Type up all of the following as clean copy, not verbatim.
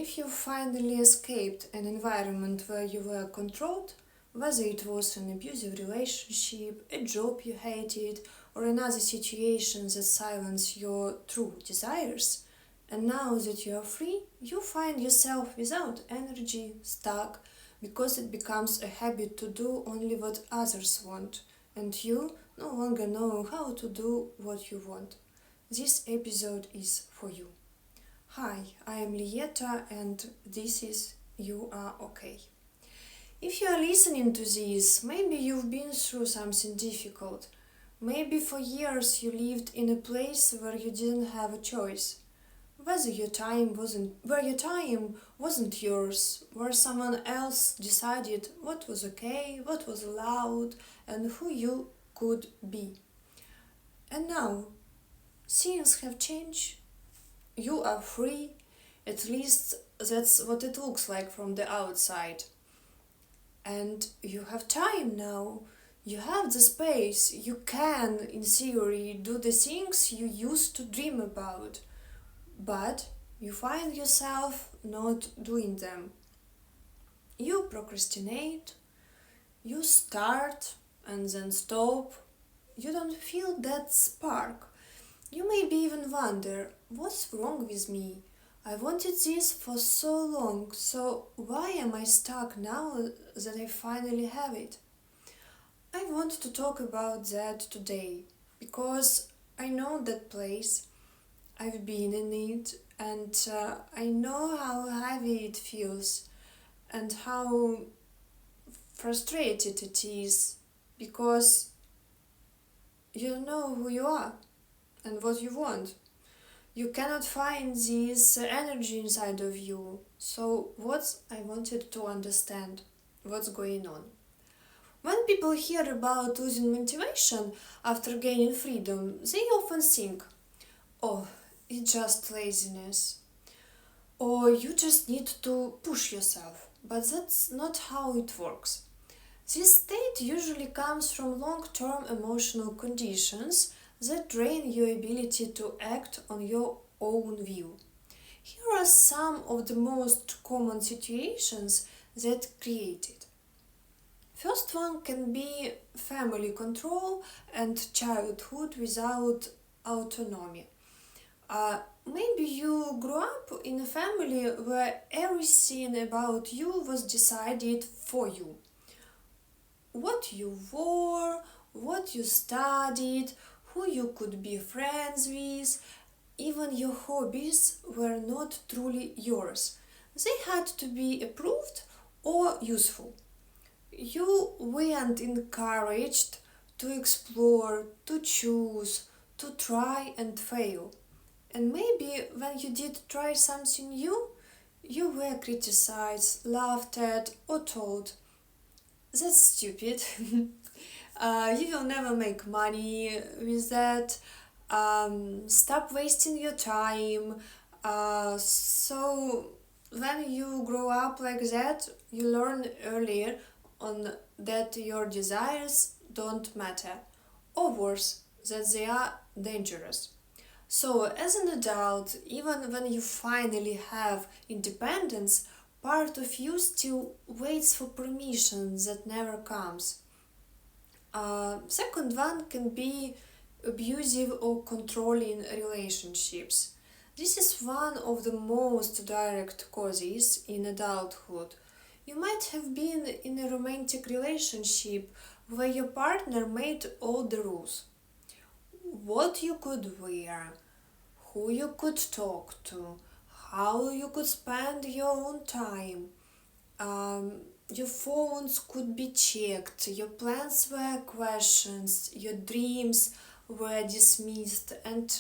if you finally escaped an environment where you were controlled, whether it was an abusive relationship, a job you hated, or another situation that silenced your true desires, and now that you are free, you find yourself without energy, stuck, because it becomes a habit to do only what others want, and you no longer know how to do what you want. This episode is for you. Hi, I am Lietta and this is You Are Okay. If you are listening to this, maybe you've been through something difficult. Maybe for years you lived in a place where you didn't have a choice. Where your time wasn't yours, where someone else decided what was okay, what was allowed, and who you could be. And now, things have changed. You are free, at least that's what it looks like from the outside. And you have time now, you have the space, you can, in theory, do the things you used to dream about. But you find yourself not doing them. You procrastinate, you start and then stop. You don't feel that spark. You maybe even wonder, what's wrong with me? I wanted this for so long, so why am I stuck now that I finally have it? I want to talk about that today, because I know that place, I've been in it, and I know how heavy it feels, and how frustrated it is, because you know who you are and what you want. You cannot find this energy inside of you. So what I wanted to understand, what's going on. When people hear about losing motivation after gaining freedom, they often think, oh, it's just laziness. Or you just need to push yourself. But that's not how it works. This state usually comes from long-term emotional conditions that drain your ability to act on your own will. Here are some of the most common situations that create it. First one can be family control and childhood without autonomy. Maybe you grew up in a family where everything about you was decided for you. What you wore, what you studied, who you could be friends with, even your hobbies were not truly yours. They had to be approved or useful. You weren't encouraged to explore, to choose, to try and fail. And maybe when you did try something new, you were criticized, laughed at, or told, that's stupid. You will never make money with that. Stop wasting your time. So when you grow up like that, you learn earlier on that your desires don't matter, or worse, that they are dangerous. So as an adult, even when you finally have independence, part of you still waits for permission that never comes. Second one can be abusive or controlling relationships. This is one of the most direct causes in adulthood. You might have been in a romantic relationship where your partner made all the rules. What you could wear, who you could talk to, how you could spend your own time. Your phones could be checked, your plans were questioned, your dreams were dismissed, and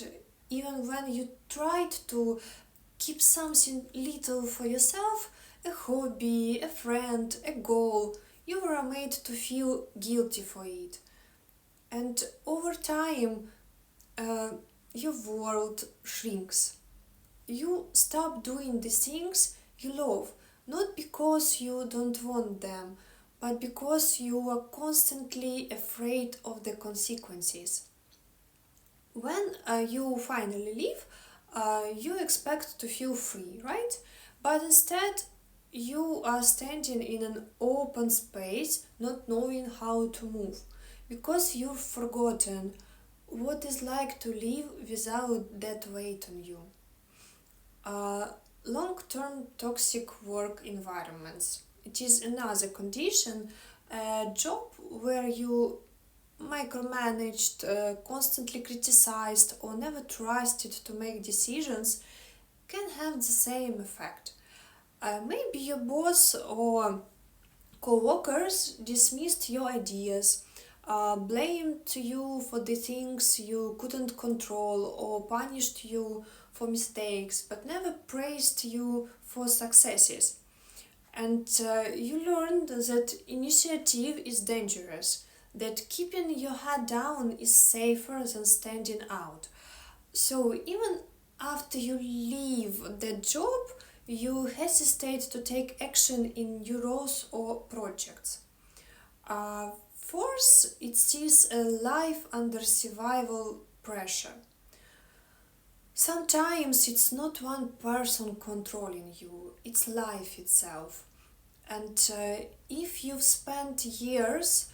even when you tried to keep something little for yourself, a hobby, a friend, a goal, you were made to feel guilty for it. And over time, your world shrinks. You stop doing the things you love, not because you don't want them, but because you are constantly afraid of the consequences. When you finally leave, you expect to feel free, right? but instead you are standing in an open space, not knowing how to move, because you've forgotten what it's like to live without that weight on you. Uh, Long-term toxic work environments. It is another condition, a job where you micromanaged, constantly criticized, or never trusted to make decisions can have the same effect. Maybe your boss or co-workers dismissed your ideas, blamed you for the things you couldn't control, or punished you for mistakes, but never praised you for successes. And you learned that initiative is dangerous, that keeping your head down is safer than standing out. So even after you leave the job, you hesitate to take action in new roles or projects. Fourth, it sees a life under survival pressure. Sometimes it's not one person controlling you, it's life itself. And if you've spent years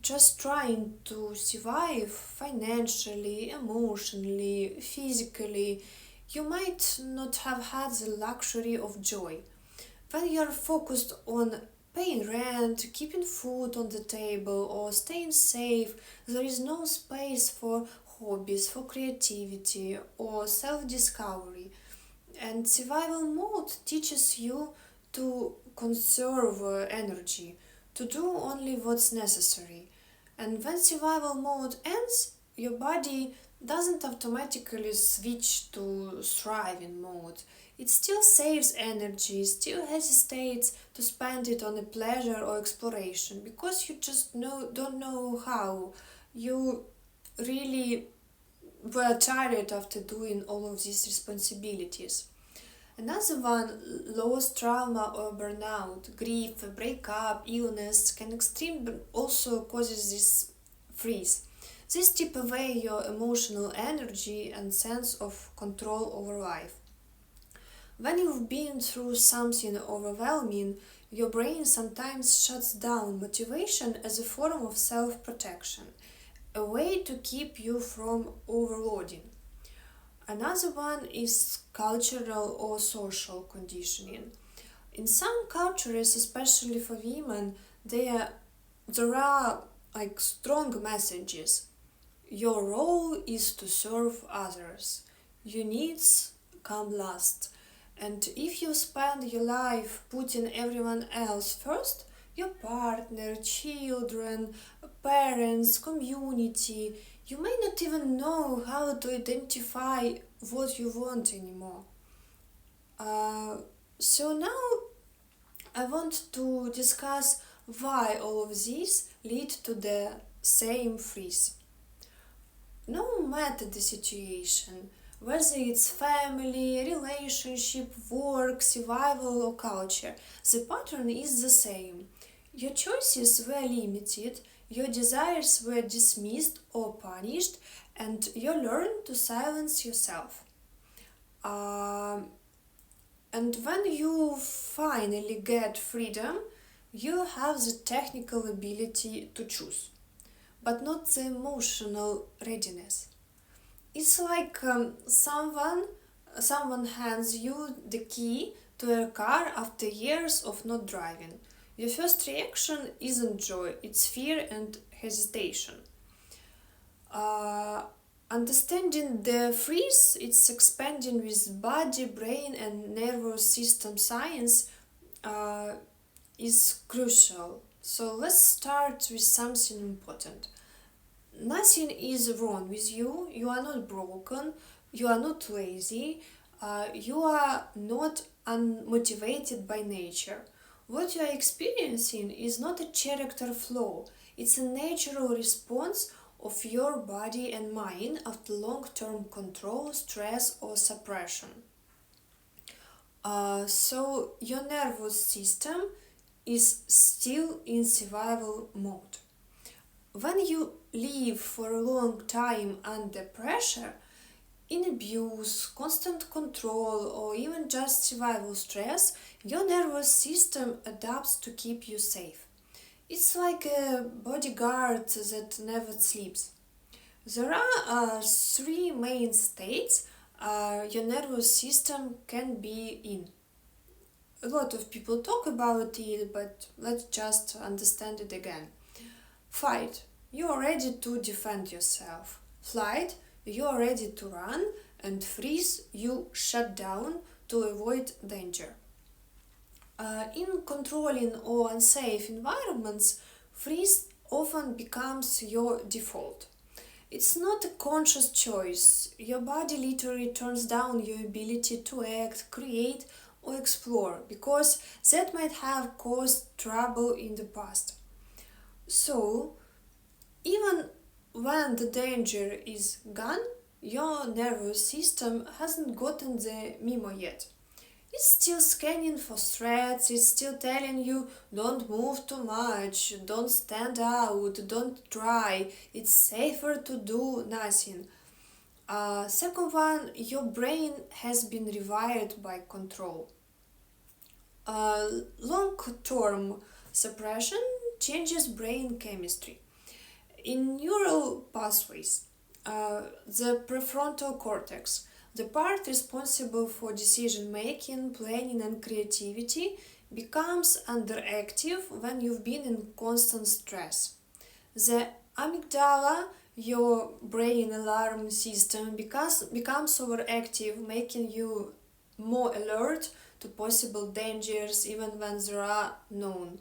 just trying to survive financially, emotionally, physically, you might not have had the luxury of joy. When you're focused on paying rent, keeping food on the table, or staying safe, there is no space for hobbies, for creativity, or self discovery. And survival mode teaches you to conserve energy, to do only what's necessary. And when survival mode ends, your body doesn't automatically switch to thriving mode. It still saves energy, still hesitates to spend it on a pleasure or exploration because you just don't know how. You really were tired after doing all of these responsibilities. Another one, loss, trauma or burnout, grief, breakup, illness, can extreme also causes this freeze. This strip away your emotional energy and sense of control over life. When you've been through something overwhelming, your brain sometimes shuts down motivation as a form of self-protection, a way to keep you from overloading. Another one is cultural or social conditioning. In some cultures, especially for women, there are like strong messages. Your role is to serve others. Your needs come last. And if you spend your life putting everyone else first, your partner, children, parents, community, you may not even know how to identify what you want anymore. So now I want to discuss why all of these lead to the same freeze. No matter the situation, whether it's family, relationship, work, survival, or culture, the pattern is the same. Your choices were limited, your desires were dismissed or punished, and you learned to silence yourself. Um, and when you finally get freedom, you have the technical ability to choose, but not the emotional readiness. It's like someone hands you the key to a car after years of not driving. Your first reaction isn't joy, it's fear and hesitation. Uh, Understanding the freeze, it's expanding with body, brain, and nervous system science uh, is crucial. So let's start with something important. Nothing is wrong with you. You are not broken. You are not lazy. You are not unmotivated by nature. What you are experiencing is not a character flaw. It's a natural response of your body and mind after long-term control, stress, or suppression. So your nervous system is still in survival mode. When you live for a long time under pressure, In abuse, constant control, or even just survival stress, your nervous system adapts to keep you safe. It's like a bodyguard that never sleeps. There are three main states your nervous system can be in. A lot of people talk about it, but let's just understand it again. Fight, you are ready to defend yourself. Flight, you are ready to run. And freeze, you shut down to avoid danger. In controlling or unsafe environments, freeze often becomes your default. It's not a conscious choice. Your body literally turns down your ability to act, create, or explore because that might have caused trouble in the past. So, even when the danger is gone, your nervous system hasn't gotten the memo yet. It's still scanning for threats, it's still telling you don't move too much, don't stand out, don't try, it's safer to do nothing. Second one, your brain has been rewired by control. Long-term suppression changes brain chemistry. In neural pathways, the prefrontal cortex, the part responsible for decision making, planning, and creativity, becomes underactive when you've been in constant stress. The amygdala, your brain alarm system, becomes overactive, making you more alert to possible dangers even when there are known.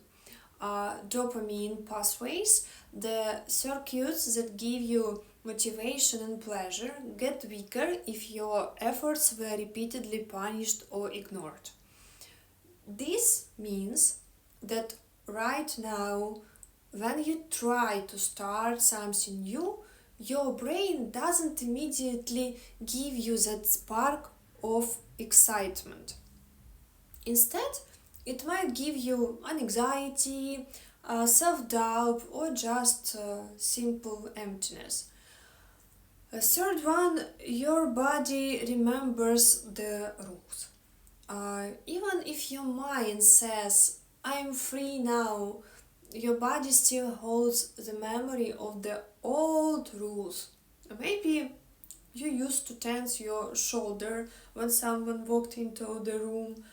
Dopamine pathways, the circuits that give you motivation and pleasure, get weaker if your efforts were repeatedly punished or ignored. This means that right now, when you try to start something new, your brain doesn't immediately give you that spark of excitement. Instead, it might give you anxiety, self doubt, or just simple emptiness. A third one, your body remembers the rules. Even if your mind says, I'm free now, your body still holds the memory of the old rules. Maybe you used to tense your shoulder when someone walked into the room,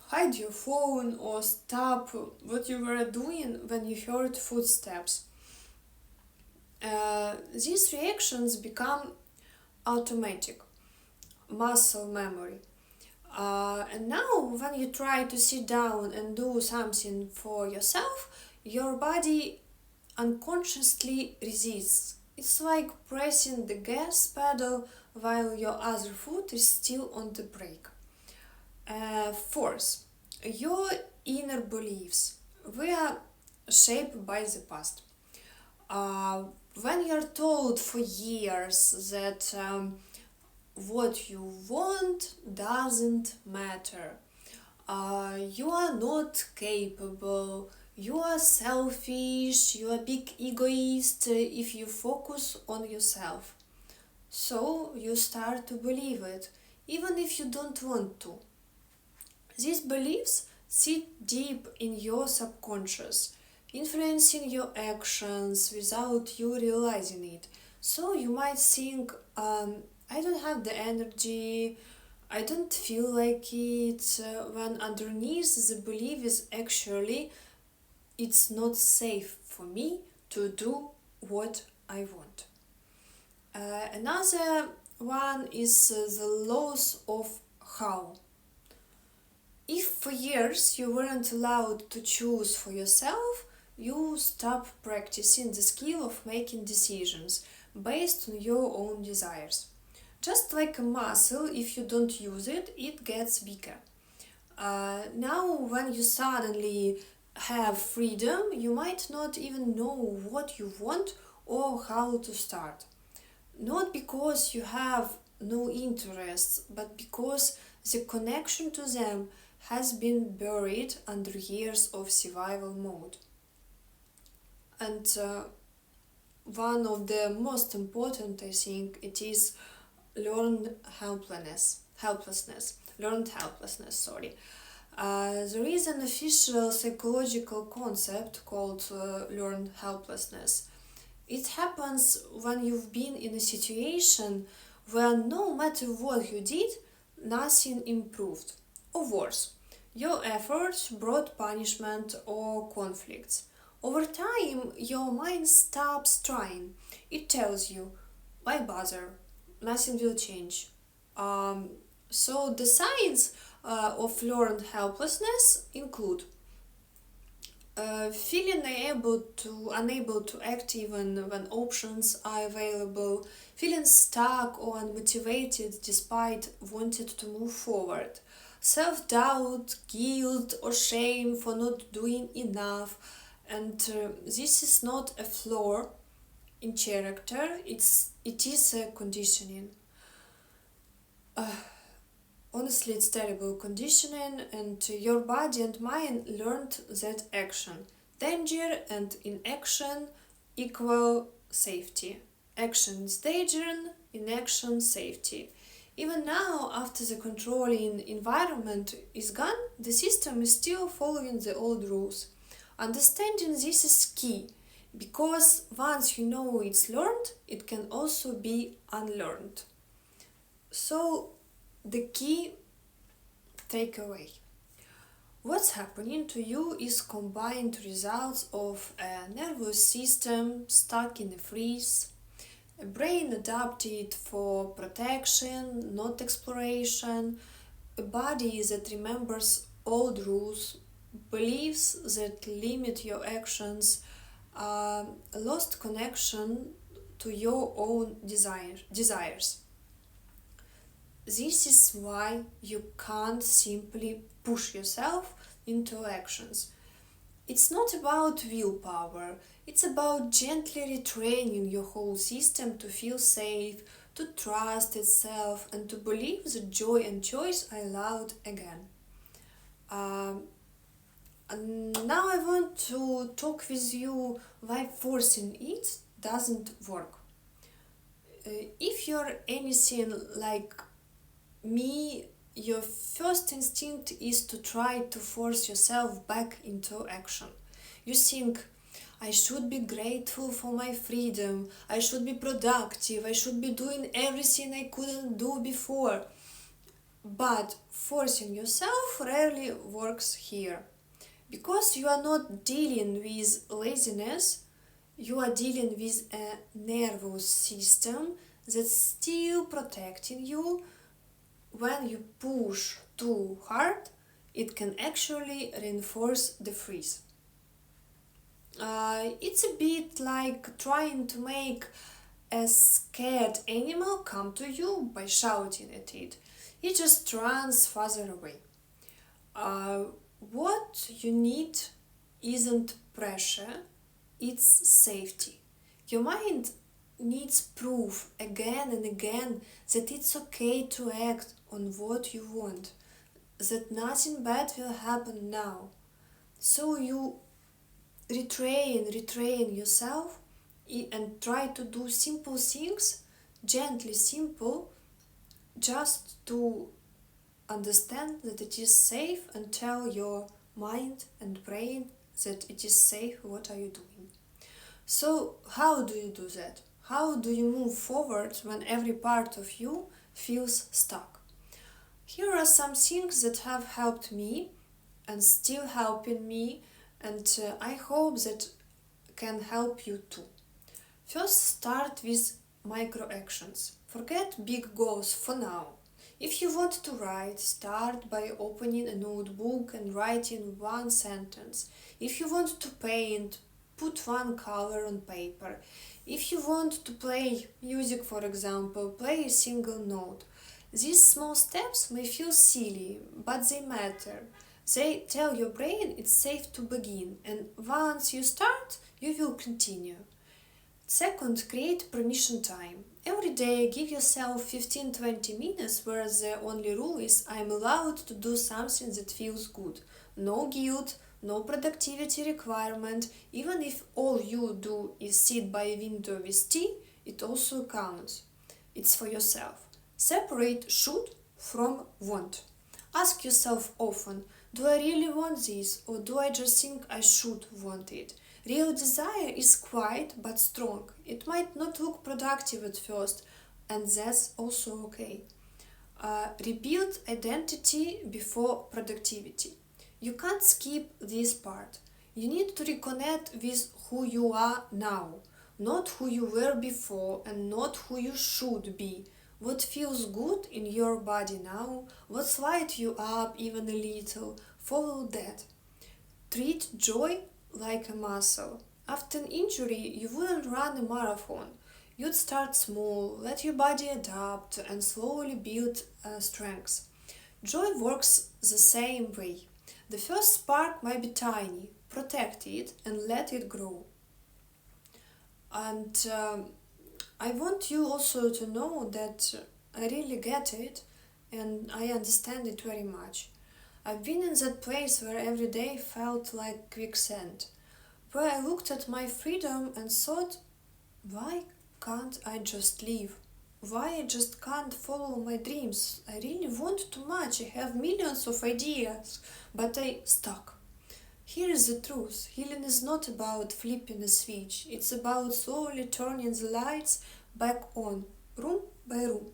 hide your phone, or stop what you were doing when you heard footsteps. These reactions become automatic, muscle memory. And now, when you try to sit down and do something for yourself, your body unconsciously resists. It's like pressing the gas pedal while your other foot is still on the brake. Fourth, your inner beliefs were shaped by the past. When you're told for years that what you want doesn't matter, you are not capable, you are selfish, you are a big egoist if you focus on yourself. So you start to believe it, even if you don't want to. These beliefs sit deep in your subconscious, influencing your actions without you realizing it. So you might think, I don't have the energy, I don't feel like it, when underneath the belief is actually, it's not safe for me to do what I want. Another one is the loss of how. If for years you weren't allowed to choose for yourself, you stop practicing the skill of making decisions based on your own desires. Just like a muscle, if you don't use it, it gets weaker. Now, when you suddenly have freedom, you might not even know what you want or how to start. Not because you have no interests, but because the connection to them has been buried under years of survival mode. And one of the most important, I think, it is learned learned helplessness, sorry. There is an official psychological concept called learned helplessness. It happens when you've been in a situation where no matter what you did, nothing improved. Or worse, your efforts brought punishment or conflicts. Over time, your mind stops trying. It tells you, why bother? Nothing will change. Um, so the signs of learned helplessness include feeling unable to act even when options are available, feeling stuck or unmotivated despite wanting to move forward, self-doubt, guilt or shame for not doing enough, and this is not a flaw in character, it is a conditioning. Honestly, it's terrible conditioning, and your body and mind learned that action, danger, and inaction equal safety. Action is danger, inaction safety. Even now, after the controlling environment is gone, the system is still following the old rules. Understanding this is key because once you know it's learned, it can also be unlearned. So, the key takeaway: what's happening to you is combined results of a nervous system stuck in a freeze, a brain adapted for protection, not exploration, a body that remembers old rules, beliefs that limit your actions, a lost connection to your own desires. This is why you can't simply push yourself into actions. It's not about willpower, it's about gently retraining your whole system to feel safe, to trust itself, and to believe that joy and choice are allowed again. Um, and now I want to talk with you why forcing it doesn't work. If you're anything like me, your first instinct is to try to force yourself back into action. You think, I should be grateful for my freedom, I should be productive, I should be doing everything I couldn't do before. But forcing yourself rarely works here. Because you are not dealing with laziness, you are dealing with a nervous system that's still protecting you. When you push too hard, it can actually reinforce the freeze. It's a bit like trying to make a scared animal come to you by shouting at it. It just runs farther away. Uh, what you need isn't pressure, it's safety. Your mind needs proof again and again that it's okay to act on what you want, that nothing bad will happen now. So you retrain yourself and try to do simple things, gently simple, just to understand that it is safe and tell your mind and brain that it is safe. What are you doing? So how do you do that? How do you move forward when every part of you feels stuck? Here are some things that have helped me and still helping me, and I hope that can help you too. First, start with micro actions. Forget big goals for now. If you want to write, start by opening a notebook and writing one sentence. If you want to paint, put one color on paper. If you want to play music, for example, play a single note. These small steps may feel silly, but they matter. They tell your brain it's safe to begin, and once you start, you will continue. Second, create permission time. Every day, give yourself 15-20 minutes where the only rule is I'm allowed to do something that feels good. No guilt, no productivity requirement. Even if all you do is sit by a window with tea, it also counts. It's for yourself. Separate should from want. Ask yourself often, do I really want this or do I just think I should want it? Real desire is quiet but strong. It might not look productive at first, and that's also okay. Rebuild identity before productivity. You can't skip this part. You need to reconnect with who you are now, not who you were before and not who you should be. What feels good in your body now, what lights you up even a little, follow that. Treat joy like a muscle. After an injury, you wouldn't run a marathon. You'd start small, let your body adapt, and slowly build strength. Joy works the same way. The first spark might be tiny, protect it and let it grow. And I want you also to know that I really get it and I understand it very much. I've been in that place where every day felt like quicksand, where I looked at my freedom and thought, why can't I just live? Why I just can't follow my dreams? I really want too much. I have millions of ideas, but I stuck. Here is the truth. Healing is not about flipping a switch. It's about slowly turning the lights back on, room by room.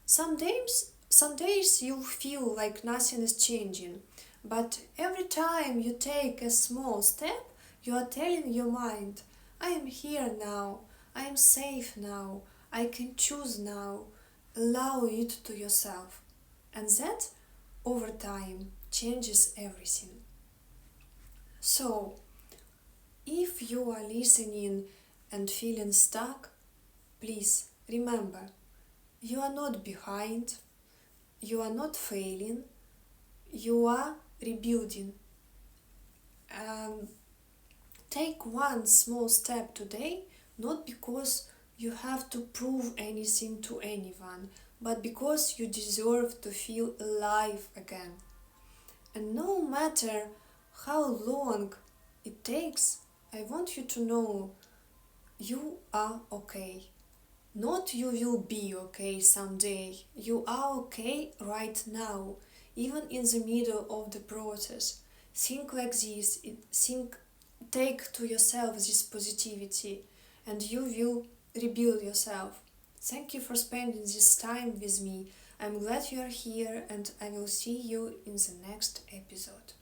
Some days you feel like nothing is changing, but every time you take a small step, you are telling your mind, I am here now, I am safe now, I can choose now. Allow it to yourself. And that, over time, changes everything. So, if you are listening and feeling stuck, please remember, you are not behind, you are not failing, you are rebuilding. Um, Take one small step today, not because you have to prove anything to anyone, but because you deserve to feel alive again. And no matter how long it takes, I want you to know you are okay. Not you will be okay someday. You are okay right now, even in the middle of the process. Think like this. Take to yourself this positivity, and you will rebuild yourself. Thank you for spending this time with me. I'm glad you are here, and I will see you in the next episode.